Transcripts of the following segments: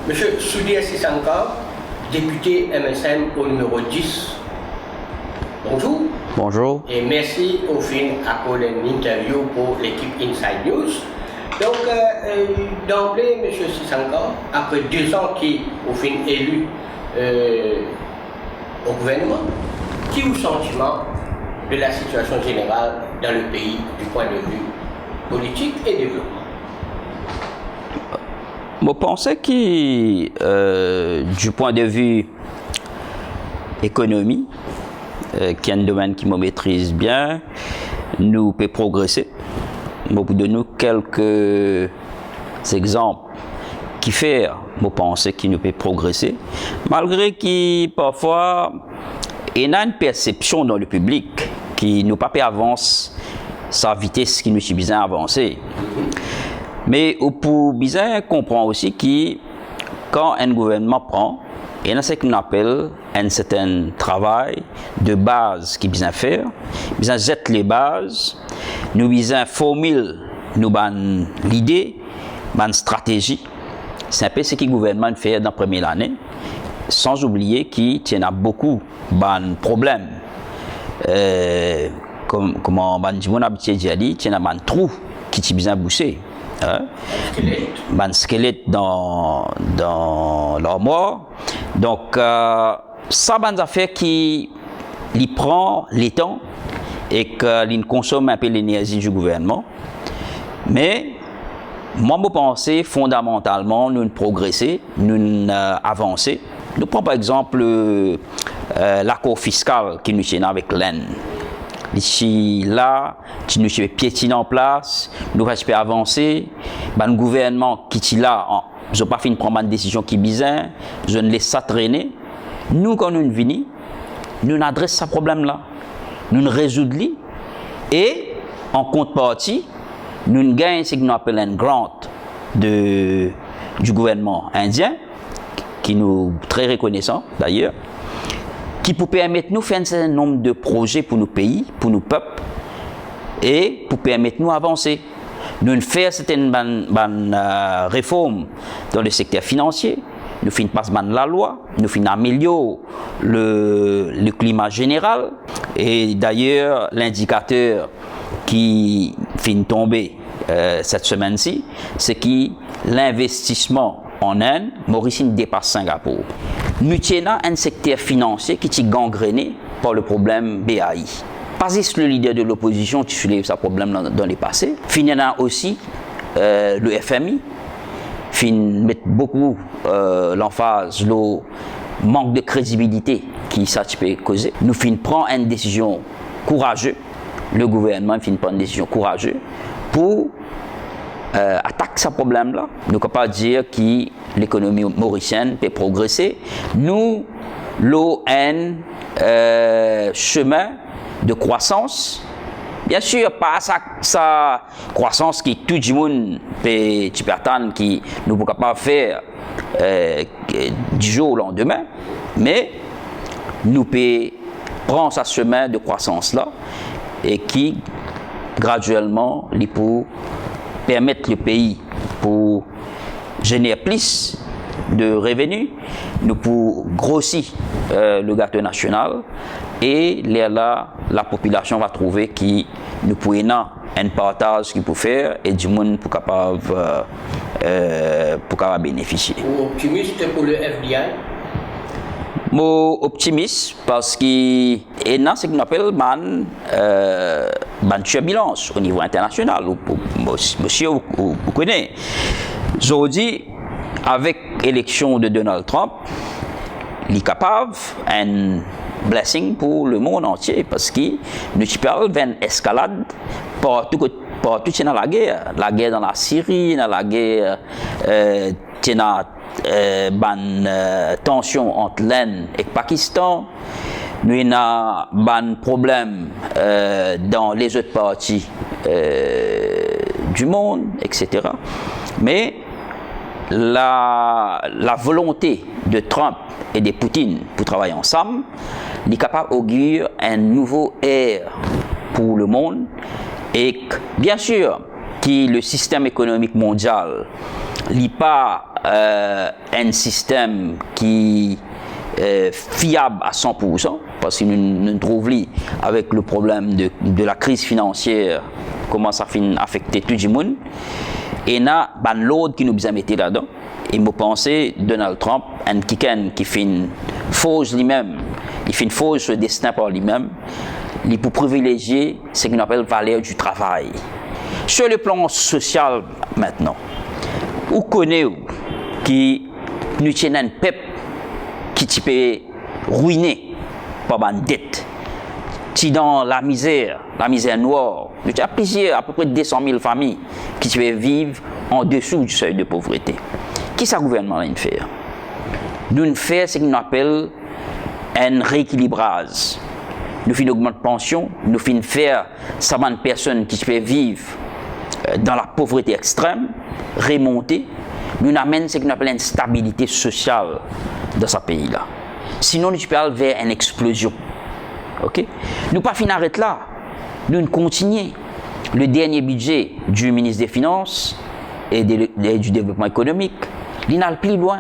Monsieur Soudia Sissanka, député MSM au numéro 10. Bonjour. Bonjour. Et merci au fin accordé une interview pour l'équipe Inside News. Donc, d'emblée, M. Sissanka, après 2 ans qui au fin élu au gouvernement, qui est le sentiment de la situation générale dans le pays du point de vue politique et développement? Je pense que du point de vue économie, qui est un domaine qui me maîtrise bien, nous pouvons progresser. Je vais vous donner quelques exemples qui font, je pense, que nous pouvons progresser, malgré que parfois, il y a une perception dans le public qui nous pas avance sa vitesse qui nous suffit bien avancer. Mais pour bien comprendre aussi que quand un gouvernement prend, il y a ce qu'on appelle un certain travail de base qui bien faire, bien jette les bases, nous bien formule nous ban l'idée, ban stratégie. C'est un peu ce que le gouvernement fait dans la première année, sans oublier qu'il y a beaucoup de problèmes. Comme on a dit, il y a un trou qui est bien bouché. Un squelette dans leur mort. Donc, ça, c'est une affaire qui prend les temps et qui consomme un peu l'énergie du gouvernement. Mais, moi, je pense fondamentalement, nous progresser, nous avancer. Nous prenons par exemple l'accord fiscal qui nous tient avec l'Inde. Ici, là, qui nous piétine en place, nous pouvons avancer. Le gouvernement qui est là, je n'ai pas fait prendre une décision qui est bizarre, je ne laisse ça traîner. Nous, quand nous venons, nous adressons ce problème-là. Nous le résoudons. Et, en contrepartie, nous gagnons ce que nous appelons un grant du gouvernement indien, qui nous est très reconnaissant d'ailleurs, qui peut permettre de nous faire un certain nombre de projets pour nos pays, pour nos peuples, et pour permettre de nous avancer. Nous faire certaines réformes dans le secteur financier, nous finissons passer la loi, nous finissons améliorer le climat général, et d'ailleurs l'indicateur qui finit tomber cette semaine-ci, c'est que l'investissement en Inde, Mauricine dépasse Singapour. Nous tenons un secteur financier qui est gangréné par le problème BAI. Pas juste le leader de l'opposition qui soulève ce problème dans les passés. Finalement aussi le FMI met beaucoup l'emphase, le manque de crédibilité qui ça peut causer. Nous prenons une décision courageuse. Le gouvernement prend une décision courageuse pour attaquer ce problème-là. Nous ne pouvons pas dire que l'économie mauricienne peut progresser. Nous, l'ON, chemin de croissance, bien sûr, pas sa croissance qui tout le monde peut attendre, qui nous ne pouvons pas faire du jour au lendemain, mais nous pouvons prendre ce chemin de croissance-là et qui, graduellement, pour permettre le pays pour générer plus de revenus, nous pour grossir le gâteau national et là, la population va trouver que nous pouvons un partage qu'il peut faire et du monde pour capable bénéficier. Optimiste pour le FDI? Moi optimiste parce qu'il y a ce qu'on appelle une turbulence au niveau international. Monsieur, vous connaissez. Aujourd'hui, avec l'élection de Donald Trump, il est capable un blessing pour le monde entier parce que nous parlons d'une escalade partout dans la guerre dans la Syrie, dans la guerre tension entre l'Inde et le Pakistan. Nous avons un problème dans les autres parties du monde, etc. Mais la volonté de Trump et de Poutine pour travailler ensemble est capable d'augure un nouveau ère pour le monde. Et bien sûr, qui le système économique mondial n'est pas un système qui est fiable à 100%, parce que nous trouvons avec le problème de la crise financière, comment ça fait affecter tout le monde, et là, l'autre qui nous a mis là-dedans, et je pense Donald Trump, un qui fait une fausse lui-même, il fait une fausse destin par lui-même, il pour privilégier ce qu'on appelle valeur du travail. Sur le plan social maintenant, vous connaissez qui nous tient un peuple qui peut ruiner par une dette, qui dans la misère noire, nous avons plusieurs, à peu près 200 000 familles qui peuvent vivre en dessous du seuil de pauvreté. Qu'est-ce que le gouvernement vient faire? Nous faisons ce qu'on appelle un rééquilibrage. Nous faisons augmenter la pension, nous faisons faire certaines personnes qui peuvent vivre dans la pauvreté extrême, remonter. Nous amènons ce qu'on appelle une stabilité sociale dans ce pays-là. Sinon, nous pouvons aller vers une explosion. Okay? Nous ne pas finir là. Nous continuons. Le dernier budget du ministre des Finances et du Développement économique, il n'a plus loin.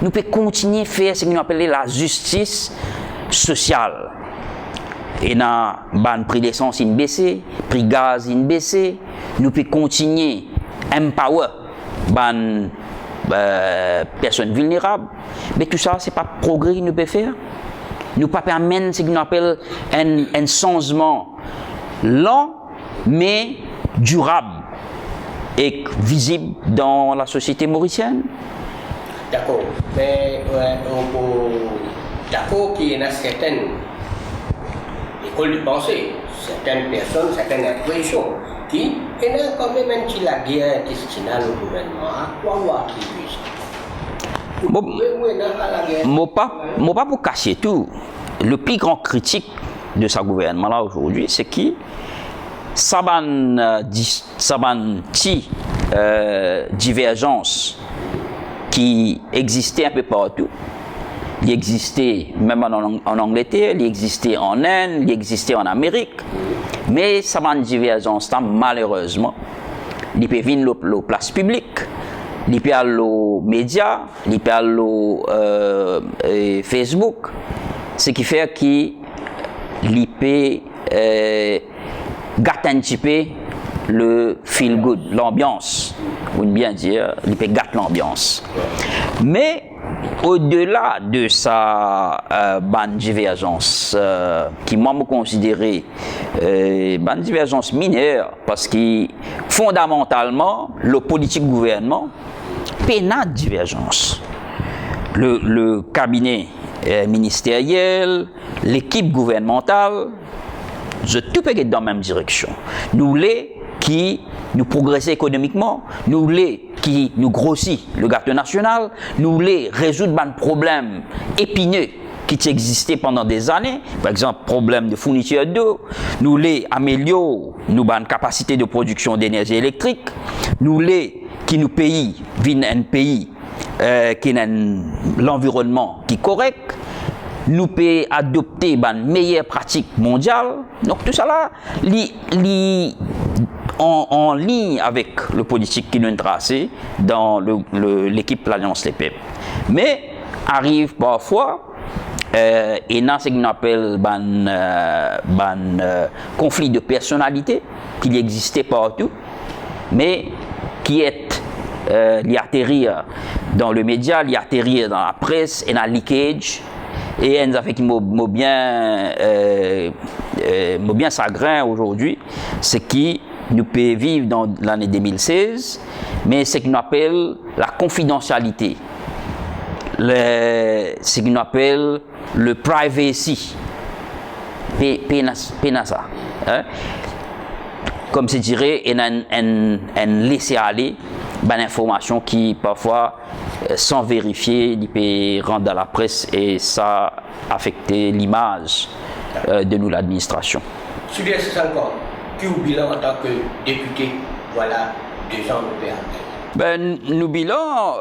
Nous pouvons continuer à faire ce qu'on appelle la justice sociale. Et dans le prix d'essence, il baissé, le prix de gaz, il baissé. Nous pouvons continuer à empower les personnes vulnérables. Mais tout ça, ce n'est pas le progrès que nous pouvons faire. Nous ne pouvons pas permettre ce qu'on appelle un changement lent, mais durable et visible dans la société mauricienne. D'accord. Mais on peut d'accord qu'il y en a certaines écoles de pensée, certaines personnes, certaines impressions qui il y a quand même un petit la guerre destinale au gouvernement. À quoi voir qui vise? Moi pas pour cacher tout. Le plus grand critique de ce gouvernement-là aujourd'hui, c'est qui Saban divergence qui existait un peu partout. Il existait même en Angleterre, il existait en Inde, il existait en Amérique. Mais Saban divergence, malheureusement, il peut venir aux places publiques, il peut aller aux médias, il peut aller aux Facebook. Ce qui fait qu'il peut gâter un petit peu le feel good, l'ambiance, ou bien dire, il peut gâter l'ambiance. Mais au-delà de sa divergence, qui moi me considérer divergence mineure, parce que fondamentalement, le politique gouvernement pénale divergence. Le cabinet ministériel, l'équipe gouvernementale, tout peut être dans la même direction. Nous les qui nous progressons économiquement, nous les qui nous grossit le gâteau national, nous les résoudre des problèmes épineux qui existaient pendant des années, par exemple problème de fourniture d'eau, nous les améliorons nos capacités de production d'énergie électrique, nous les qui nous payent un pays qui a l'environnement qui est correct, nous pouvons adopter une meilleure pratique mondiale. Donc tout ça là, en ligne avec le politique qui nous tracé dans l'équipe de l'Alliance des peuples. Mais arrive parfois, et dans ce qu'on appelle conflit de personnalité, qui existait partout, mais qui est il atterrir dans le média, il atterrir dans la presse et dans le leakage. Et nous avons bien chagrin aujourd'hui, c'est qui nous peut vivre dans l'année 2016, mais c'est ce qu'on appelle la confidentialité, ce qu'on appelle le privacy, ça, hein? Comme je dirais, il y a un laisser-aller, une information qui parfois, sans vérifier, il peut rendre dans la presse et ça affecter l'image de nous, l'administration. Sur les 5 ans, qui vous bilan en tant que député, voilà, 2 ans de PRP? Nous bilan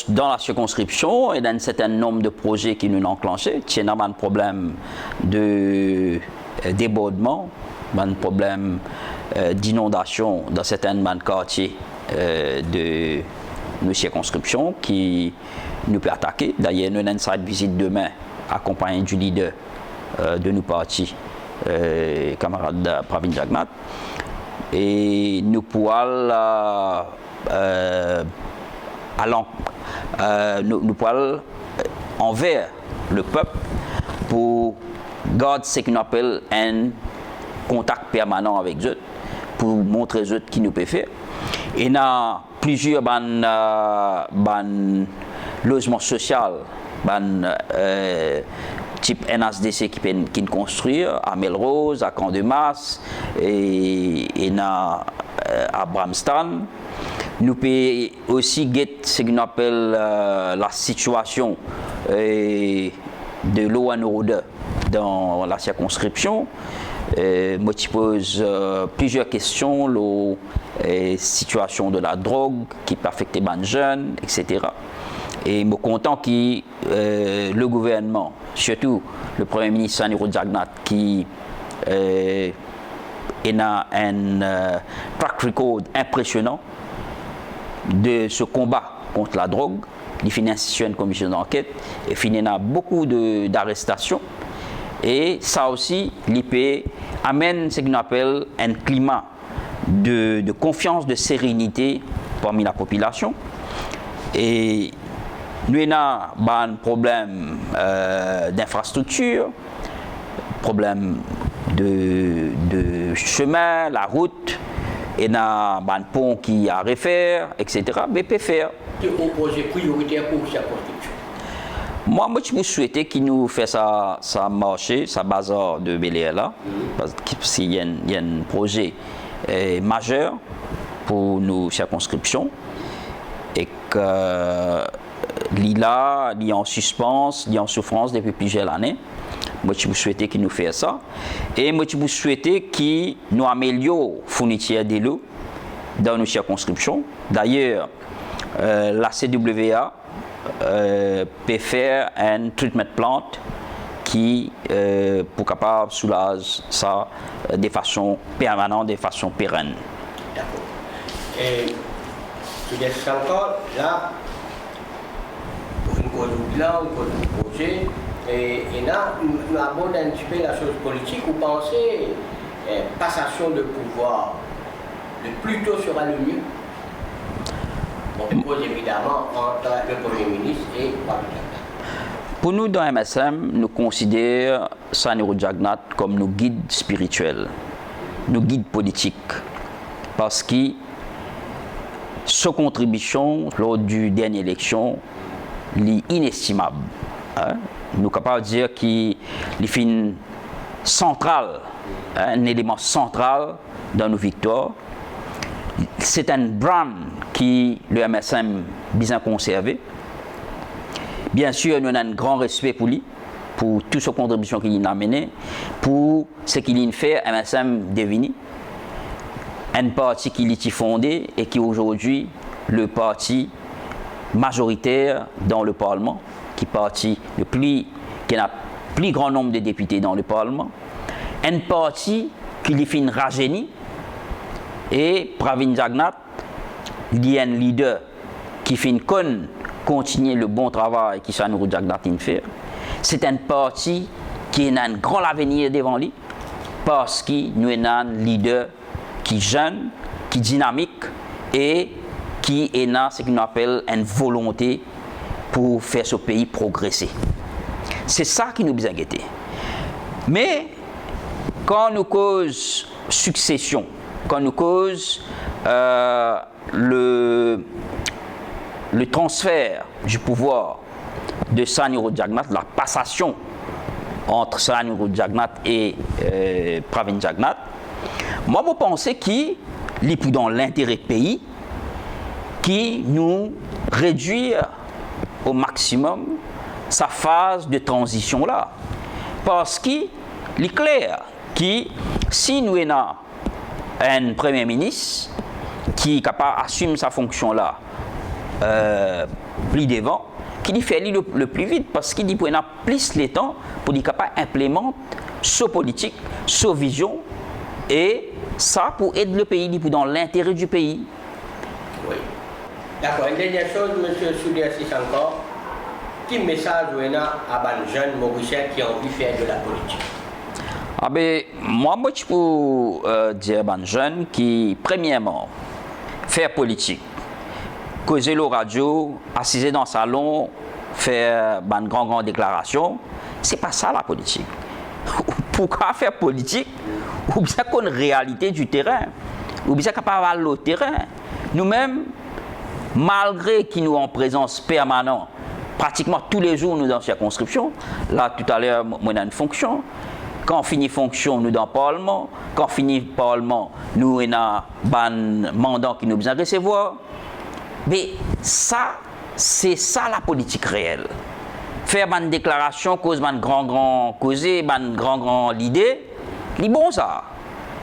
dans la circonscription et dans un certain nombre de projets qui nous ont enclenchés. Il y a un problème de débordement, un problème d'inondations dans certains quartiers de nos circonscriptions qui nous peut attaquer. D'ailleurs, nous avons une visite demain accompagné du leader de nos partis, camarade Pravin Jagnnath. Et nous pourrons envers le peuple pour garder ce qu'on appelle un contact permanent avec eux, pour montrer eux qui nous peut faire. Et il y a plusieurs logements sociaux, type NHDC qui nous construit à Melrose, à Camp-de-Mars et à Bramston. Nous pouvons aussi guetter ce qu'on appelle la situation de l'eau en eau dans la circonscription. Moi, je pose plusieurs questions, la situation de la drogue qui peut affecter les jeunes, etc. Et je suis content que le gouvernement, surtout le Premier ministre Saniro Jagnnath, qui a un track record impressionnant de ce combat contre la drogue. Il finance une commission d'enquête et il a beaucoup d'arrestations. Et ça aussi, l'IP amène ce qu'on appelle un climat de confiance, de sérénité parmi la population. Et nous avons un problème d'infrastructure, problème de chemin, la route, et nous avons un pont qui a à refaire, etc. Mais peut faire. C'est un projet prioritaire pour sa construction. Moi, je souhaitais qu'il nous fasse ça marcher, ça bazar de Bel-Air là, parce qu'il y a un projet majeur pour nos circonscriptions et que l'ILA, il est en suspens, il est en souffrance depuis plusieurs années. Moi, je souhaitais qu'il nous fasse ça. Et moi, je souhaitais qu'il nous améliore la fourniture de l'eau dans nos circonscriptions. D'ailleurs, la CWA peut faire un treatment plant qui pour capable soulager ça de façon permanente, de façon pérenne. D'accord. Et tu dis encore là, pour une cause de bilan, une cause de projet, et là, nous abordons un petit peu la chose politique. Vous pensez passation de pouvoir, le plus tôt sera le mieux? On dépose évidemment entre le Premier ministre et Pravin Jagnnath. Pour nous, dans MSM, nous considérons Saniro Jagnnath comme nos guides spirituels, nos guides politiques, parce que sa contribution lors du dernière élection est inestimable. Hein? Nous sommes capables de dire qu'il est central, un élément central dans nos victoires. C'est un brand qui le MSM bien conservé. Bien sûr, nous avons un grand respect pour lui, pour toute sa contribution qu'il a amenée, pour ce qu'il a fait MSM devenu un parti qui est fondé et qui est aujourd'hui le parti majoritaire dans le Parlement, qui parti qui a le plus grand nombre de députés dans le Parlement, un parti qui est fin rajeuni. Et Pravin Jagnnath, il y a un leader qui fait continuer le bon travail que Saniro Jagnnath fait. C'est un parti qui a un grand avenir devant lui parce que nous avons un leader qui est jeune, qui est dynamique et qui a ce qu'on appelle une volonté pour faire ce pays progresser. C'est ça qui nous a inquiétés. Mais quand nous cause succession, quand nous cause le transfert du pouvoir de Saniro Jagnnath, la passation entre Saniro Jagnnath et Pravin Jagnnath, moi je pense qu'il est dans l'intérêt du pays qui nous réduit au maximum sa phase de transition là. Parce qu'il est clair que si nous avons un Premier ministre qui est capable d'assumer sa fonction là plus devant, qui fait le plus vite parce qu'il a plus le temps pour être capable d'implémenter sa politique, sa vision Et ça pour aider le pays, pour dans l'intérêt du pays. Oui. D'accord. Une dernière chose, M. Soudiassis encore. Quel message vous avez à les jeunes Mauriciens qui ont envie de faire de la politique? Ah ben, moi, je peux dire à les jeunes qui, premièrement, faire politique, causer le radio, assiser dans le salon, faire une grande déclaration, c'est pas ça la politique. Pourquoi faire politique? Ou bien qu'on a une réalité du terrain, ou bien qu'on parle le terrain. Nous-mêmes, malgré qu'ils nous en présence permanente, pratiquement tous les jours nous dans la circonscription, là tout à l'heure, moi on a une fonction. Quand on finit fonction, nous dans le Parlement. Quand on finit le Parlement, nous avons un mandat qui nous besoin de recevoir. Mais ça, c'est ça la politique réelle. Faire une déclaration, cause une grand causer, une grand idée, c'est bon ça.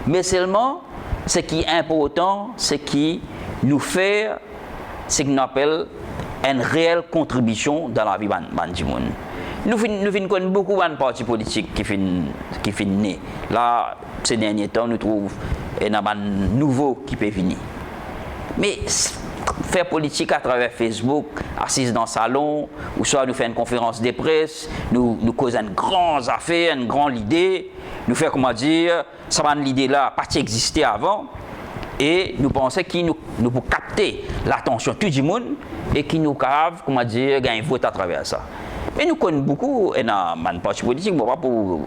Mais seulement, ce qui est important, c'est qui nous fait ce qu'on appelle une réelle contribution dans la vie du monde. Nous connaissons beaucoup de partis politiques qui sont nés. Là, ces derniers temps, nous trouvons un nouveau qui peut venir. Mais faire politique à travers Facebook, assis dans le salon, ou soit nous faire une conférence de presse, nous causons une grande affaire, une grande idée, nous faire, comment dire, ça va l'idée là, pas exister avant, et nous pensons qu'il nous peut capter l'attention de tout le monde et qu'il nous capable, comment dire, gagner un vote à travers ça. Mais nous connaissons beaucoup, et dans les partis politiques, pas pour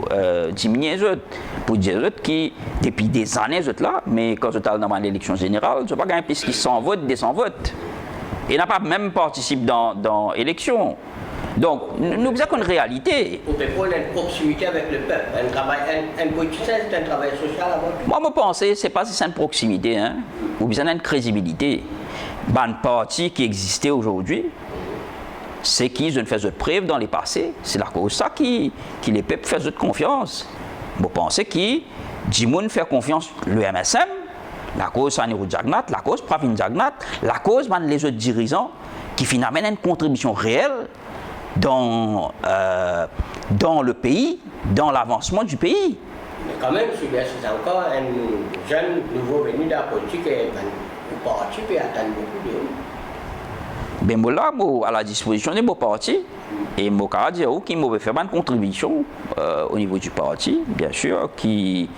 diminuer les autres, pour dire les autres qui, depuis des années, les autres là, mais quand je suis dans l'élection générale, je ne pas gagner plus qu'ils 100 votes, 200 votes. Et n'a pas même participé dans l'élection. Donc, nous avons une réalité. Vous pouvez prendre une proximité avec le peuple. Un politicien, c'est un travail social avant tout. Moi, je pense que ce n'est pas si c'est une proximité, hein, ou bien une crédibilité. Un parti qui existait aujourd'hui, c'est qu'ils ont fait preuve dans les passés. C'est la cause ça qui les peuples font confiance. Je pense que Jimoun fait confiance le MSM, la cause Sanirou Jagnat, la cause Pravin Jagnat, la cause les autres dirigeants qui finalement une contribution réelle dans le pays, dans l'avancement du pays. Mais quand même, c'est encore un jeune nouveau venu de la politique et vous participez à atteindre beaucoup de... Ben là, à la disposition de mon parti, et mon dire qui m'a fait une contribution au niveau du parti, bien sûr, qui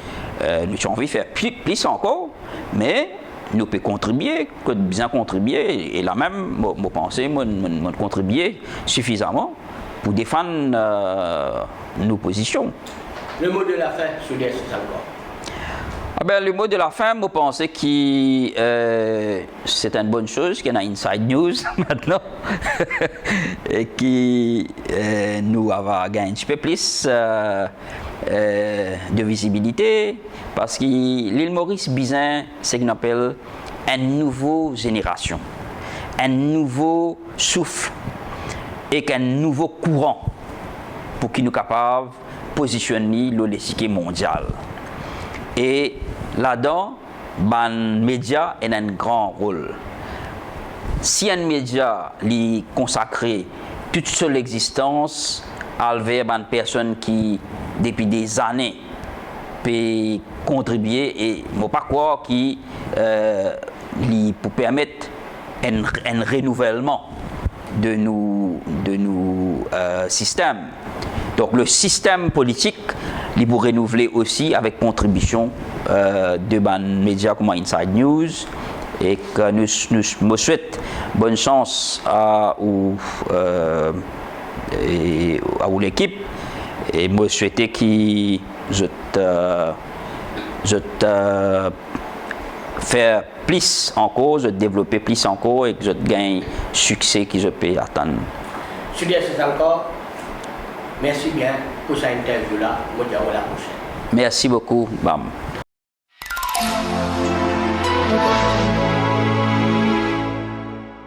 nous avons envie de faire plus encore, mais nous pouvons contribuer, bien contribuer, et là même, je pense que contribuer suffisamment pour défendre nos positions. Le mot de la fin, Soudiassis encore. Ah ben, le mot de la fin, je pense que c'est une bonne chose qu'il y a une inside news maintenant et qui nous a gagné un petit peu plus de visibilité parce que l'île Maurice Bizin, c'est ce qu'on appelle une nouvelle génération, un nouveau souffle et un nouveau courant pour qu'il nous capable de positionner l'échiquier mondial. Et là-dedans, les médias ont un grand rôle. Si un média lui consacré toute son existence à une personne qui, depuis des années, peut contribuer et ne pas croire qu'il peut permettre un renouvellement de nos systèmes. Donc le système politique, il peut renouveler aussi avec contribution de médias comme Inside News et que nous me souhaite bonne chance à l'équipe et me souhaiter que je faire plus encore, je développer plus encore et que je gagne succès que je peux atteindre. Soudiassis encore. Merci bien pour cette interview-là. À la prochaine. Merci beaucoup, Bam.